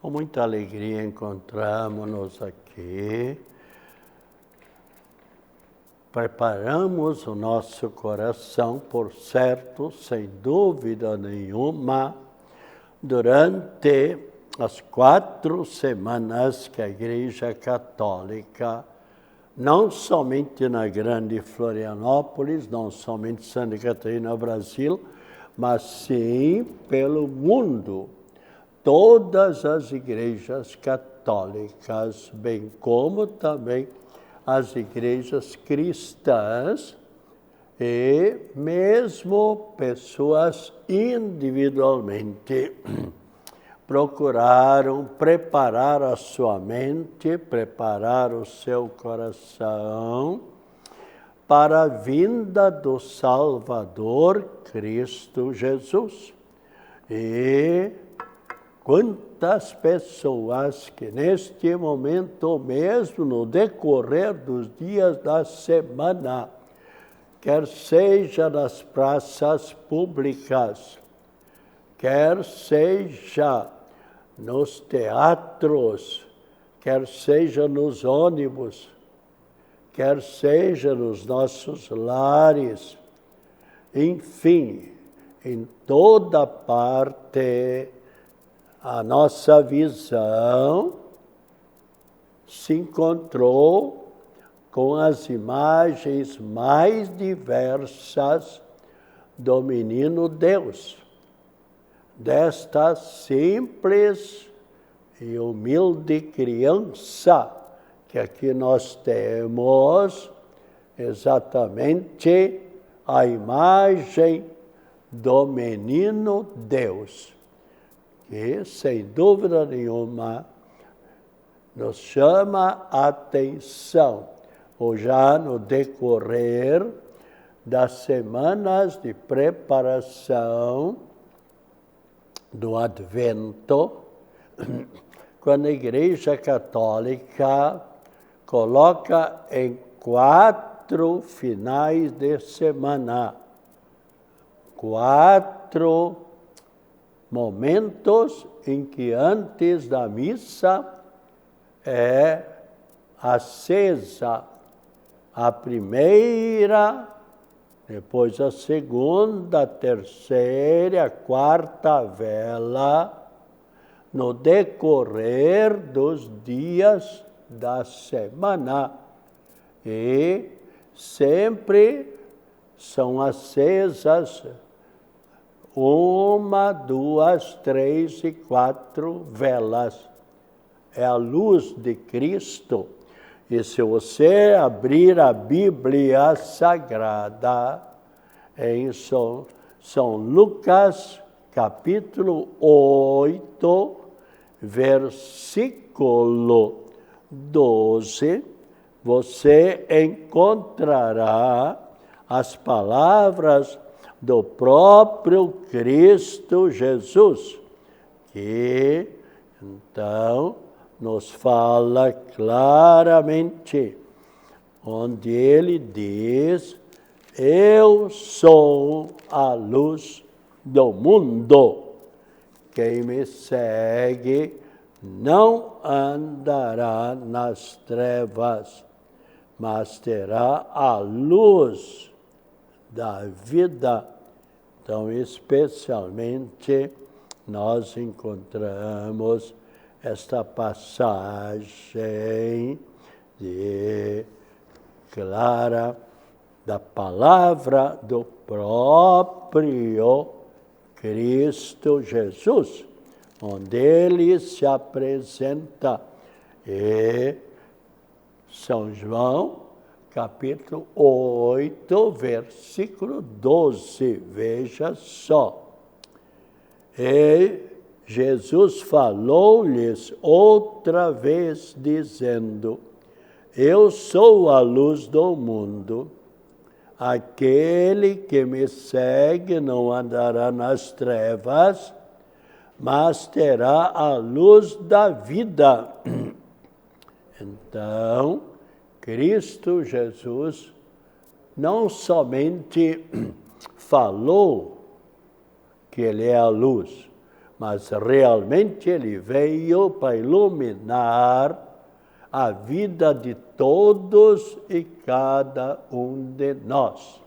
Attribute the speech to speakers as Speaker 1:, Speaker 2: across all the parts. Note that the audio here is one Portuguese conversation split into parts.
Speaker 1: Com muita alegria encontramos-nos aqui, preparamos o nosso coração, por certo, sem dúvida nenhuma, durante as 4 semanas que a Igreja Católica, não somente na Grande Florianópolis, não somente Santa Catarina, Brasil, mas sim pelo mundo, todas as igrejas católicas, bem como também as igrejas cristãs e mesmo pessoas individualmente procuraram preparar a sua mente, preparar o seu coração para a vinda do Salvador Cristo Jesus. E quantas pessoas que neste momento mesmo, no decorrer dos dias da semana, quer seja nas praças públicas, quer seja nos teatros, quer seja nos ônibus, quer seja nos nossos lares, enfim, em toda parte, a nossa visão se encontrou com as imagens mais diversas do menino Deus, desta simples e humilde criança que aqui nós temos exatamente a imagem do menino Deus, que, sem dúvida nenhuma, nos chama a atenção, ou já no decorrer das semanas de preparação do Advento, quando a Igreja Católica coloca em 4 finais de semana, 4 momentos em que antes da missa é acesa a primeira, depois a segunda, a terceira, a quarta vela, no decorrer dos dias da semana. E sempre são acesas 1, 2, 3 e 4 velas. É a luz de Cristo. E se você abrir a Bíblia Sagrada em São Lucas, capítulo 8, versículo 12, você encontrará as palavras do próprio Cristo Jesus, que então nos fala claramente, onde ele diz: eu sou a luz do mundo, quem me segue não andará nas trevas, mas terá a luz da vida. Então, especialmente, nós encontramos esta passagem clara da palavra do próprio Cristo Jesus, onde ele se apresenta. E São João, capítulo 8, versículo 12, veja só. E Jesus falou-lhes outra vez, dizendo: eu sou a luz do mundo. Aquele que me segue não andará nas trevas, mas terá a luz da vida. Então, Cristo Jesus não somente falou que ele é a luz, mas realmente ele veio para iluminar a vida de todos e cada um de nós.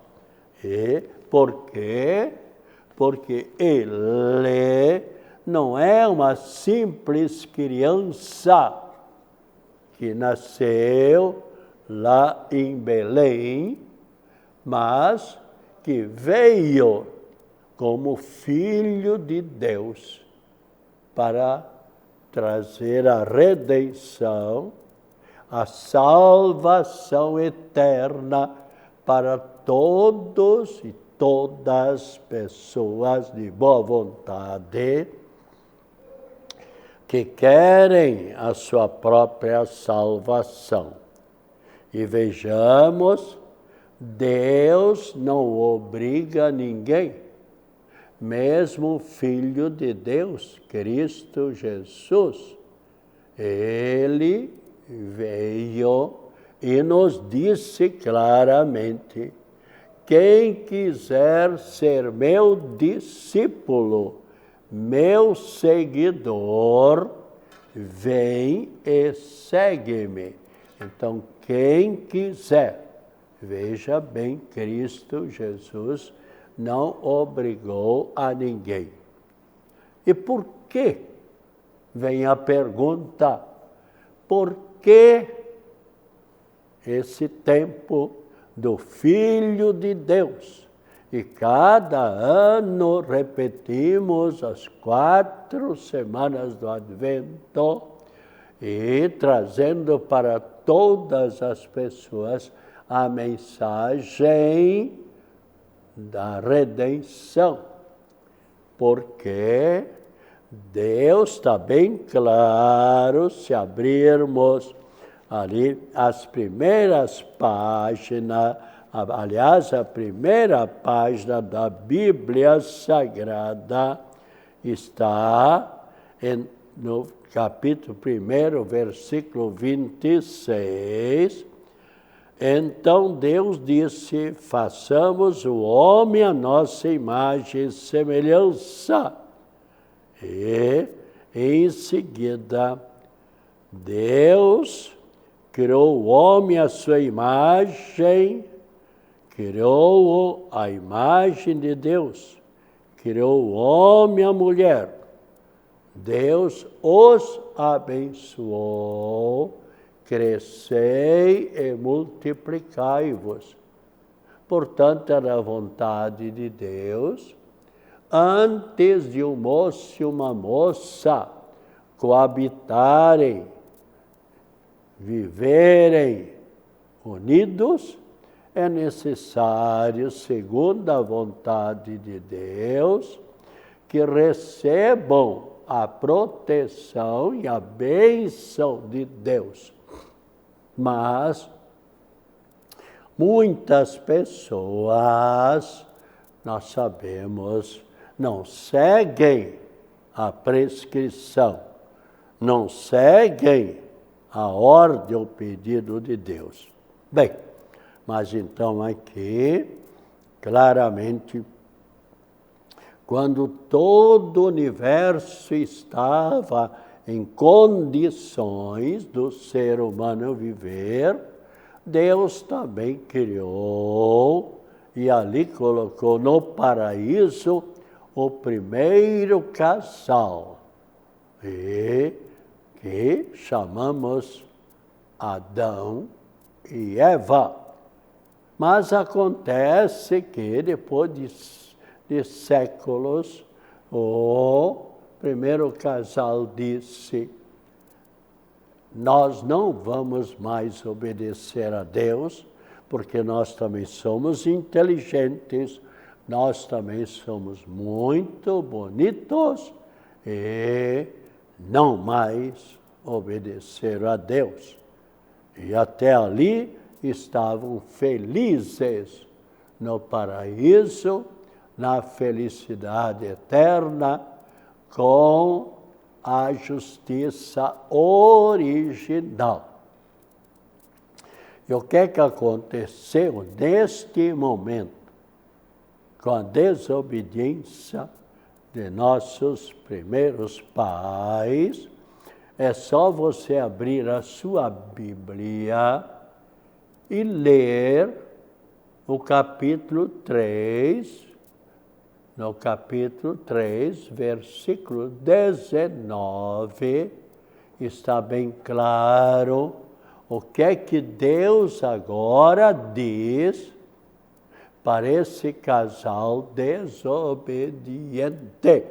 Speaker 1: E por quê? Porque ele não é uma simples criança que nasceu lá em Belém, mas que veio como Filho de Deus para trazer a redenção, a salvação eterna para todos e todas as pessoas de boa vontade que querem a sua própria salvação. E vejamos, Deus não obriga ninguém, mesmo o Filho de Deus, Cristo Jesus, ele veio e nos disse claramente: quem quiser ser meu discípulo, meu seguidor, vem e segue-me. Então, quem quiser, veja bem, Cristo Jesus não obrigou a ninguém. E por que? Vem a pergunta, por que esse tempo do Filho de Deus? E cada ano repetimos as 4 semanas do Advento e trazendo para todas as pessoas a mensagem da redenção. Porque Deus está bem claro, se abrirmos ali as primeiras páginas, aliás, a primeira página da Bíblia Sagrada está no capítulo 1, versículo 26. Então Deus disse: façamos o homem à nossa imagem e semelhança. E, em seguida, Deus criou o homem à sua imagem, criou a imagem de Deus, criou o homem e a mulher. Deus os abençoou, crescei e multiplicai-vos. Portanto, era a vontade de Deus, antes de um moço e uma moça coabitarem, viverem unidos, é necessário, segundo a vontade de Deus, que recebam a proteção e a bênção de Deus. Mas muitas pessoas, nós sabemos, não seguem a prescrição, não seguem a ordem ou pedido de Deus. Bem, mas então aqui, claramente, quando todo o universo estava em condições do ser humano viver, Deus também criou e ali colocou no paraíso o primeiro casal, e que chamamos Adão e Eva. Mas acontece que depois de séculos, o primeiro casal disse: nós não vamos mais obedecer a Deus, porque nós também somos inteligentes, nós também somos muito bonitos e não mais obedeceram a Deus. E até ali estavam felizes no paraíso, na felicidade eterna, com a justiça original. E o que é que aconteceu neste momento? Com a desobediência, de nossos primeiros pais, é só você abrir a sua Bíblia e ler o capítulo 3, no capítulo 3, versículo 19, está bem claro o que é que Deus agora diz para esse casal desobediente.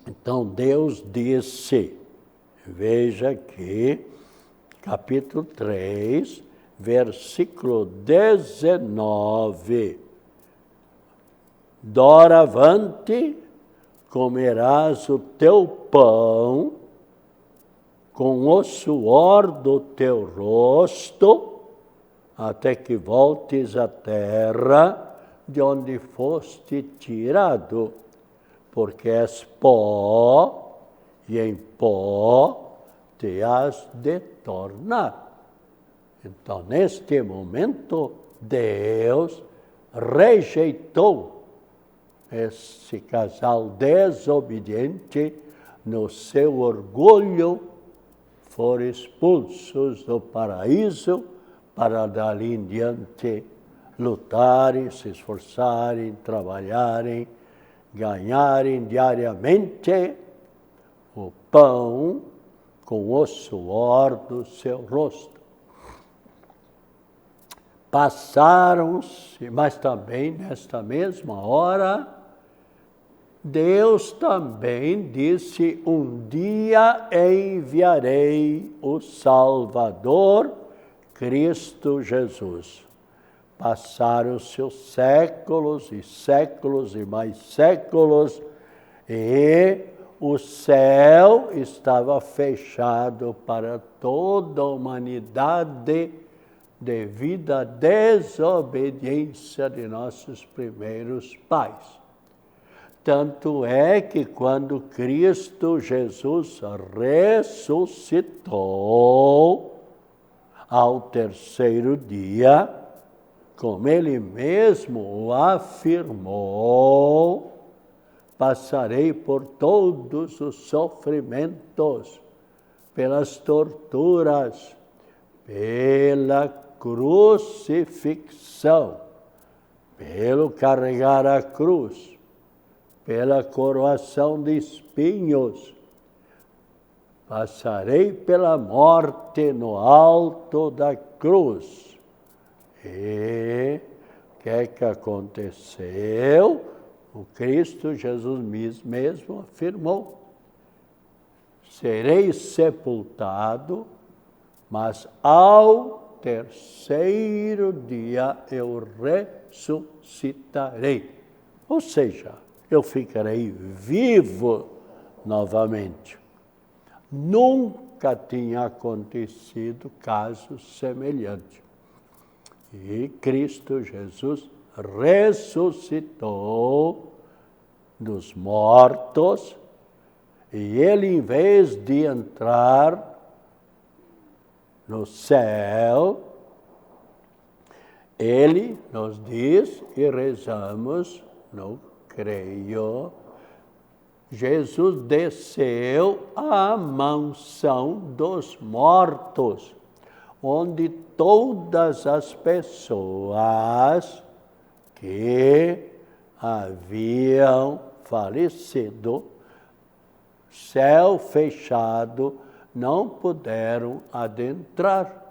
Speaker 1: Então Deus disse, veja aqui, capítulo 3, versículo 19. Doravante comerás o teu pão com o suor do teu rosto, até que voltes à terra de onde foste tirado, porque és pó, e em pó te has de tornar. Então, neste momento, Deus rejeitou esse casal desobediente. No seu orgulho, foram expulsos do paraíso para dali em diante lutarem, se esforçarem, trabalharem, ganharem diariamente o pão com o suor do seu rosto. Passaram-se, mas também nesta mesma hora, Deus também disse, um dia enviarei o Salvador, Cristo Jesus. Passaram-se os séculos e séculos e mais séculos, e o céu estava fechado para toda a humanidade devido à desobediência de nossos primeiros pais. Tanto é que quando Cristo Jesus ressuscitou, ao terceiro dia, como ele mesmo o afirmou, passarei por todos os sofrimentos, pelas torturas, pela crucifixão, pelo carregar a cruz, pela coroação de espinhos, passarei pela morte no alto da cruz. E o que é que aconteceu? O Cristo Jesus mesmo afirmou, serei sepultado, mas ao terceiro dia eu ressuscitarei. Ou seja, eu ficarei vivo novamente. Nunca tinha acontecido caso semelhante. E Cristo Jesus ressuscitou dos mortos, e ele, em vez de entrar no céu, ele nos diz e rezamos, não creio, Jesus desceu à mansão dos mortos, onde todas as pessoas que haviam falecido, céu fechado, não puderam adentrar.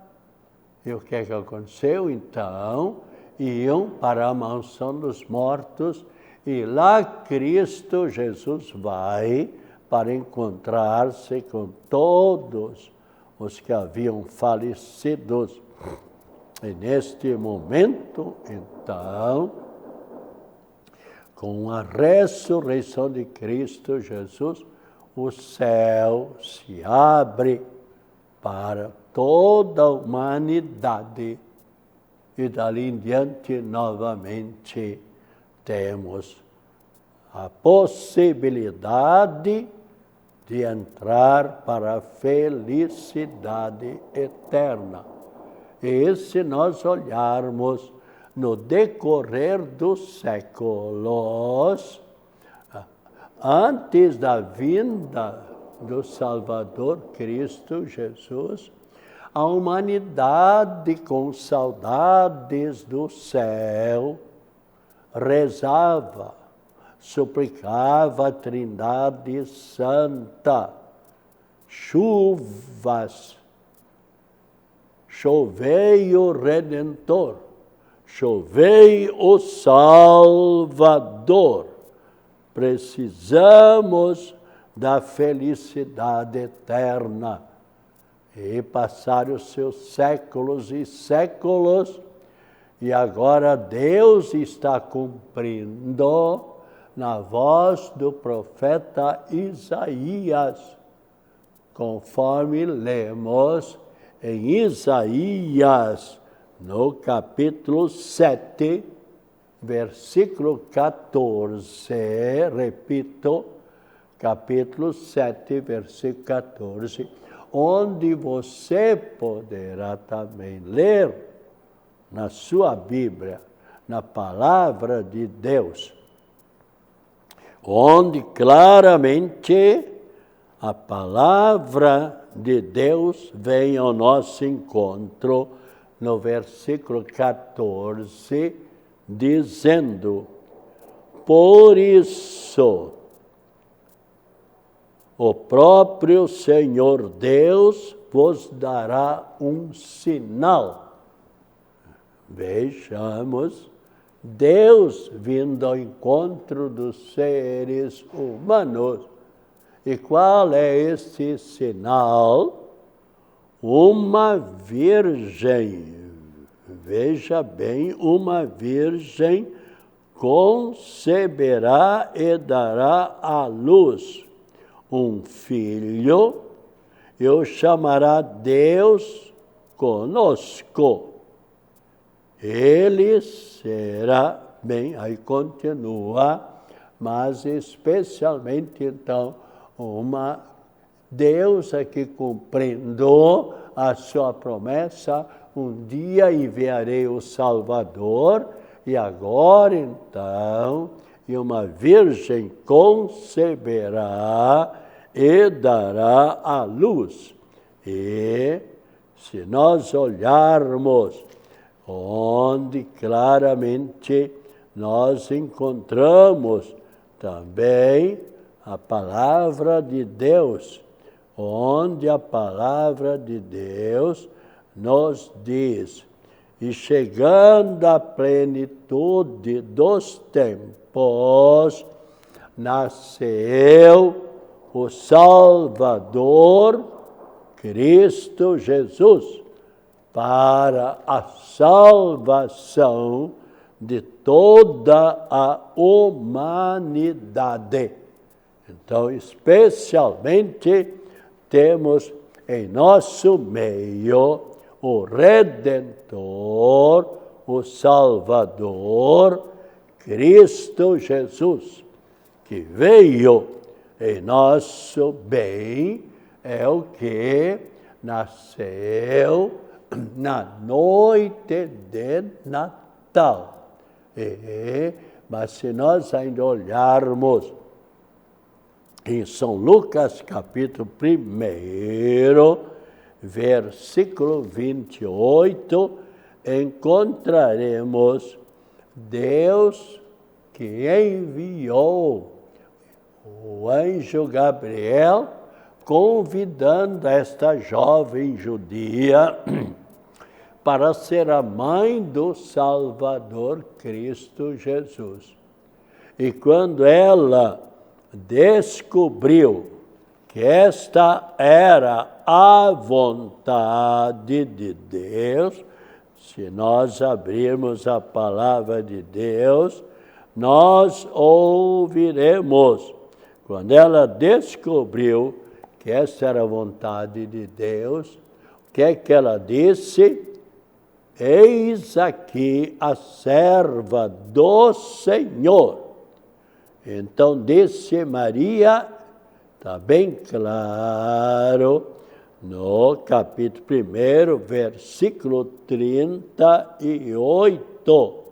Speaker 1: E o que é que aconteceu? Então, iam para a mansão dos mortos, e lá Cristo Jesus vai para encontrar-se com todos os que haviam falecido. E neste momento, então, com a ressurreição de Cristo Jesus, o céu se abre para toda a humanidade, e dali em diante novamente temos a possibilidade de entrar para a felicidade eterna. E se nós olharmos no decorrer dos séculos, antes da vinda do Salvador Cristo Jesus, a humanidade com saudades do céu rezava, suplicava a Trindade Santa, chuvas, chovei o Redentor, chovei o Salvador. Precisamos da felicidade eterna. E passaram os seus séculos e séculos, e agora Deus está cumprindo na voz do profeta Isaías, conforme lemos em Isaías, no capítulo 7, versículo 14, repito, capítulo 7, versículo 14, onde você poderá também ler na sua Bíblia, na palavra de Deus, onde claramente a palavra de Deus vem ao nosso encontro, no versículo 14, dizendo: por isso, o próprio Senhor Deus vos dará um sinal. Vejamos, Deus vindo ao encontro dos seres humanos. E qual é esse sinal? Uma virgem, veja bem, uma virgem conceberá e dará à luz um filho, e o chamará Deus conosco. Ele será, bem, aí continua, mas especialmente então, Deus aqui cumprindo a sua promessa, um dia enviarei o Salvador, e agora então, e uma virgem conceberá e dará à luz. E se nós olharmos onde claramente nós encontramos também a palavra de Deus, onde a palavra de Deus nos diz: e chegando à plenitude dos tempos, nasceu o Salvador, Cristo Jesus, para a salvação de toda a humanidade. Então, especialmente, temos em nosso meio o Redentor, o Salvador, Cristo Jesus, que veio em nosso bem, é o que nasceu na noite de Natal. Mas se nós ainda olharmos em São Lucas, capítulo 1, versículo 28, encontraremos Deus que enviou o anjo Gabriel, convidando esta jovem judia para ser a mãe do Salvador Cristo Jesus. E quando ela descobriu que esta era a vontade de Deus, se nós abrirmos a palavra de Deus, nós ouviremos. Quando ela descobriu que essa era a vontade de Deus, o que é que ela disse? Eis aqui a serva do Senhor. Então disse Maria, está bem claro, no capítulo 1, versículo 38.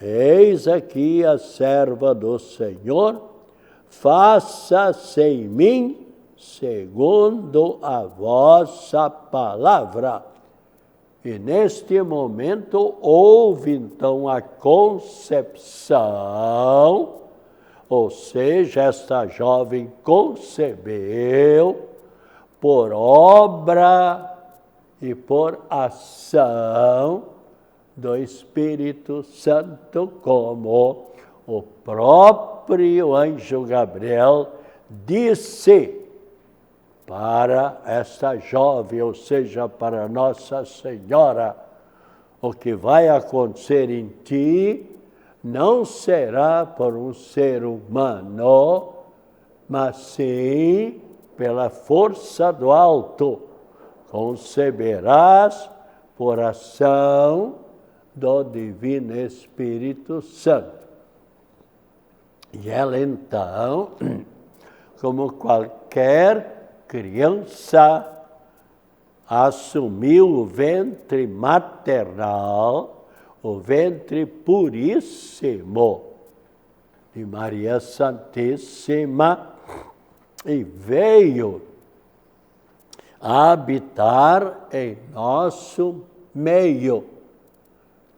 Speaker 1: Eis aqui a serva do Senhor, faça-se em mim segundo a vossa palavra. E neste momento houve então a concepção, ou seja, esta jovem concebeu por obra e por ação do Espírito Santo, como o próprio anjo Gabriel disse para esta jovem, ou seja, para Nossa Senhora: o que vai acontecer em ti não será por um ser humano, mas sim pela força do alto. Conceberás por ação do Divino Espírito Santo. E ela então, como qualquer criança, assumiu o ventre maternal, o ventre puríssimo de Maria Santíssima, e veio habitar em nosso meio,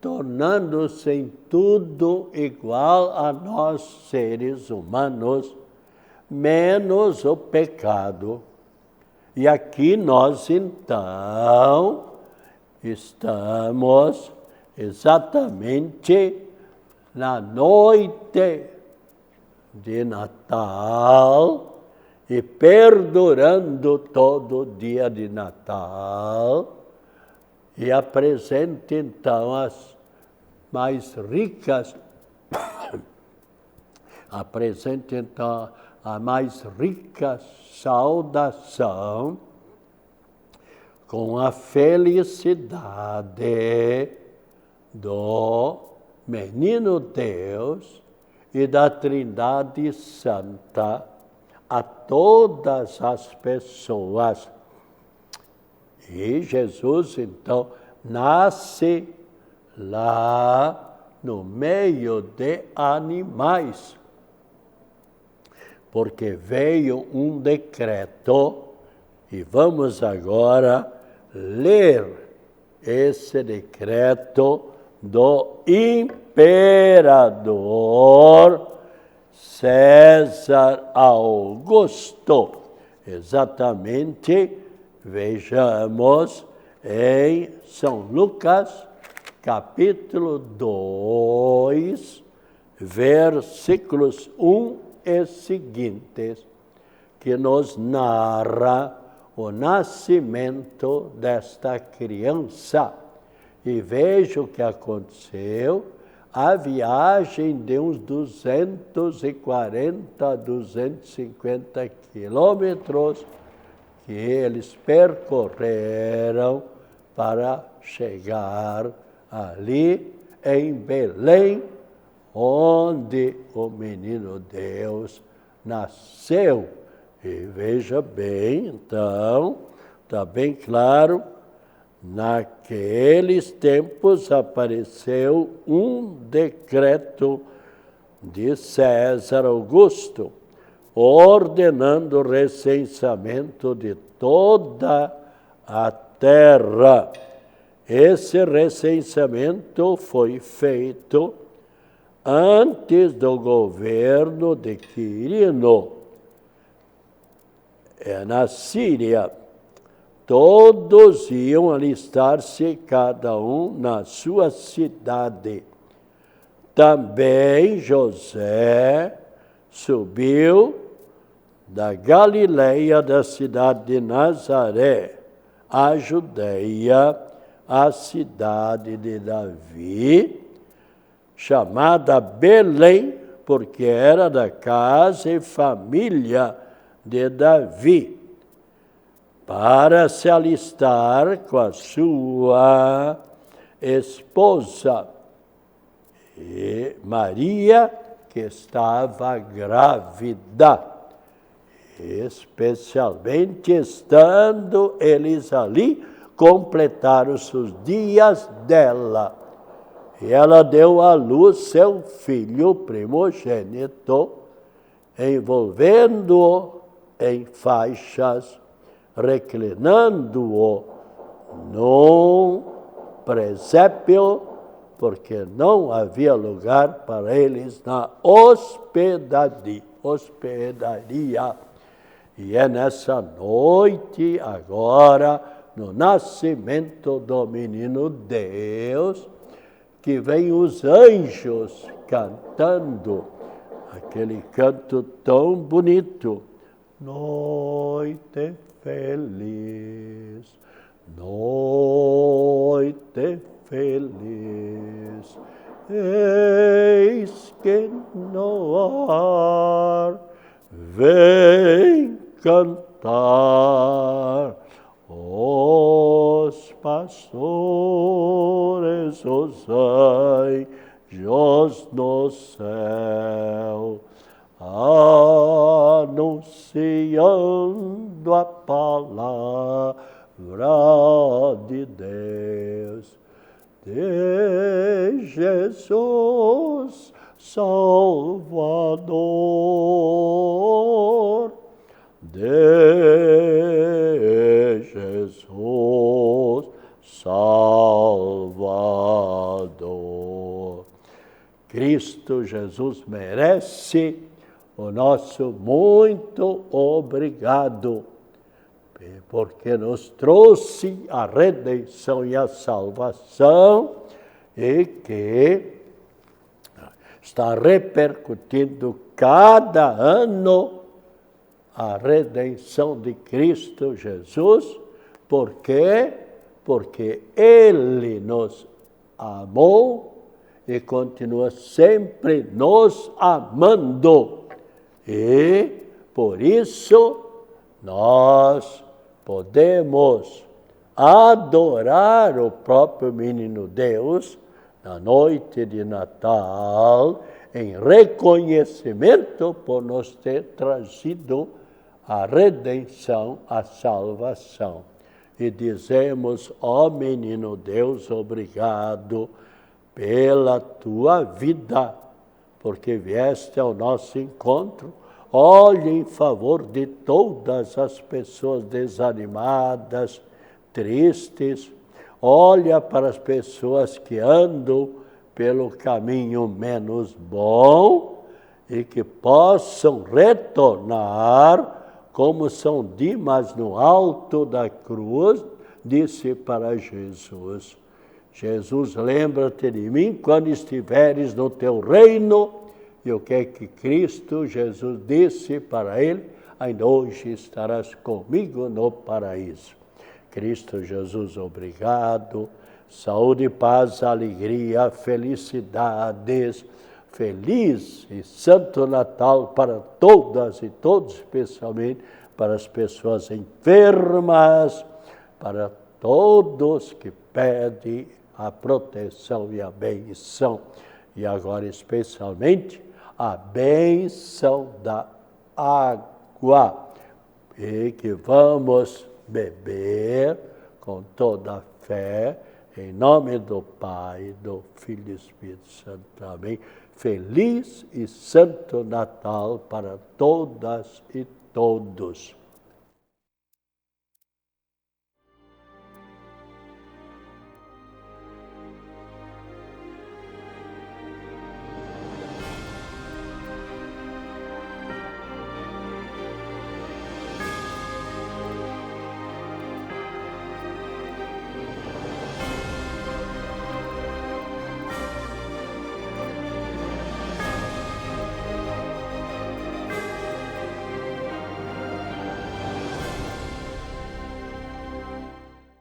Speaker 1: tornando-se em tudo igual a nós, seres humanos, menos o pecado. E aqui nós, então, estamos exatamente na noite de Natal, e perdurando todo o dia de Natal, e apresenta então as mais ricas, apresenta então a mais rica saudação, com a felicidade do menino Deus e da Trindade Santa a todas as pessoas. E Jesus, então, nasce lá no meio de animais, porque veio um decreto, e vamos agora ler esse decreto do imperador César Augusto. Exatamente, vejamos em São Lucas, capítulo 2, versículos 1 e seguintes, que nos narra o nascimento desta criança. E veja o que aconteceu: a viagem de uns 240, 250 quilômetros que eles percorreram para chegar ali em Belém, onde o menino Deus nasceu. E veja bem, então, está bem claro, naqueles tempos apareceu um decreto de César Augusto, ordenando o recenseamento de toda a terra. Esse recenseamento foi feito antes do governo de Quirino, na Síria. Todos iam alistar-se, cada um na sua cidade. Também José subiu da Galileia, da cidade de Nazaré, à Judeia, a cidade de Davi, chamada Belém, porque era da casa e família de Davi, para se alistar com a sua esposa, e Maria, que estava grávida, especialmente estando eles ali, completaram os dias dela. E ela deu à luz seu filho primogênito, envolvendo-o em faixas, reclinando-o num presépio, porque não havia lugar para eles na hospedaria. E é nessa noite, agora, no nascimento do menino Deus, que vem os anjos cantando aquele canto tão bonito. Noite feliz, noite feliz, eis que no ar vem cantar os pastores, os anjos no céu, anunciando a palavra de Deus, de Jesus Salvador, de Jesus Salvador. Cristo Jesus merece o nosso muito obrigado, porque nos trouxe a redenção e a salvação, e que está repercutindo cada ano a redenção de Cristo Jesus. Por quê? Porque Ele nos amou e continua sempre nos amando. E, por isso, nós podemos adorar o próprio menino Deus na noite de Natal, em reconhecimento por nos ter trazido a redenção, a salvação. E dizemos, ó menino Deus, obrigado pela tua vida, porque vieste ao nosso encontro. Olhe em favor de todas as pessoas desanimadas, tristes. Olha para as pessoas que andam pelo caminho menos bom e que possam retornar como São Dimas no alto da cruz disse para Jesus: Jesus, lembra-te de mim quando estiveres no teu reino. E o que é que Cristo Jesus disse para ele? Ainda hoje estarás comigo no paraíso. Cristo Jesus, obrigado. Saúde, paz, alegria, felicidades. Feliz e Santo Natal para todas e todos, especialmente para as pessoas enfermas, para todos que pedem a proteção e a benção. E agora, especialmente, a benção da água, e que vamos beber com toda a fé, em nome do Pai, do Filho e do Espírito Santo. Amém. Feliz e Santo Natal para todas e todos.